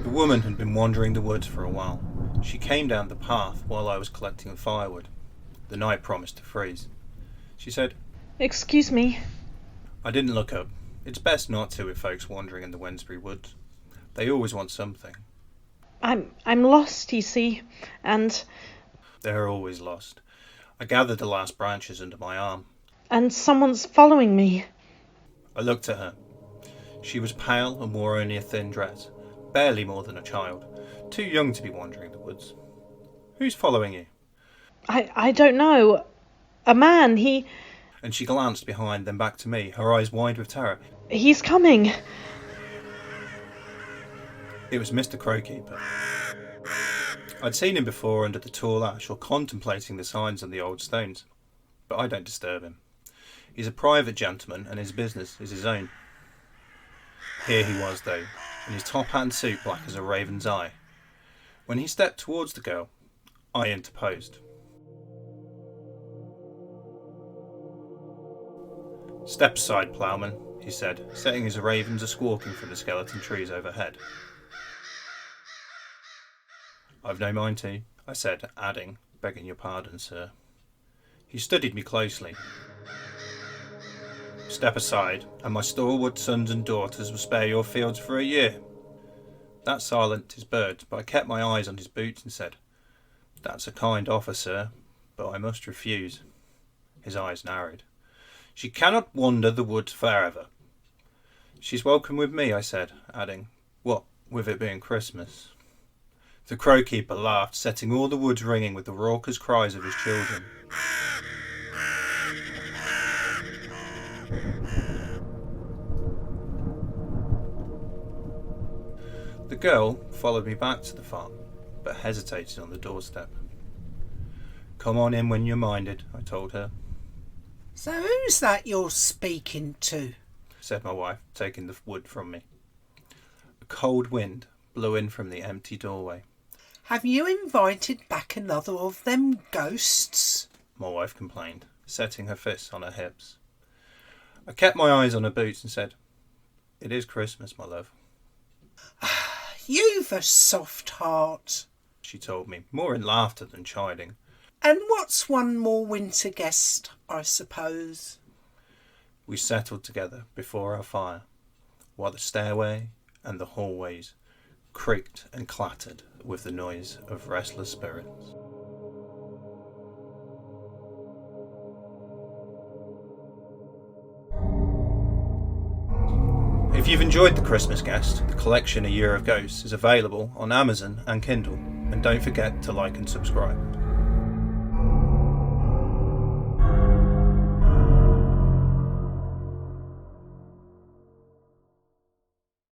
The woman had been wandering the woods for a while. She came down the path while I was collecting firewood. The night promised to freeze. She said, "Excuse me." I didn't look up. It's best not to with folks wandering in the Wednesbury woods. They always want something. I'm lost, you see, and They're always lost. I gathered the last branches under my arm. someone's following me. I looked at her. She was pale and wore only a thin dress, barely more than a child, too young to be wandering the woods. Who's following you? I don't know. A man, And she glanced behind, then back to me, her eyes wide with terror. he's coming. It was Mr. Crowkeeper. I'd seen him before under the tall ash or contemplating the signs on the old stones, but I don't disturb him. He's a private gentleman and his business is his own. Here he was, though, in his top hat and suit black as a raven's eye. When he stepped towards the girl, I interposed. Step aside, ploughman, he said, setting his ravens a-squawking from the skeleton trees overhead. I've no mind to, I said, adding, begging your pardon, sir. He studied me closely. Step aside, and my stalwart sons and daughters will spare your fields for a year. That silenced his birds, but I kept my eyes on his boots and said, That's a kind offer, sir, but I must refuse. His eyes narrowed. She cannot wander the woods forever. She's welcome with me, I said, adding, What, with it being Christmas? The Crowkeeper laughed, setting all the woods ringing with the raucous cries of his children. The girl followed me back to the farm, but hesitated on the doorstep. Come on in when you're minded, I told her. So who's that you're speaking to? Said my wife, taking the wood from me. A cold wind blew in from the empty doorway. Have you invited back another of them ghosts? My wife complained, setting her fists on her hips. I kept my eyes on her boots and said, It is Christmas, my love. You've a soft heart, She told me, more in laughter than chiding. And what's one more winter guest, I suppose? We settled together before our fire, while the stairway and the hallways creaked and clattered with the noise of restless spirits. If you've enjoyed The Christmas Guest, the collection A Year of Ghosts is available on Amazon and Kindle, and don't forget to like and subscribe.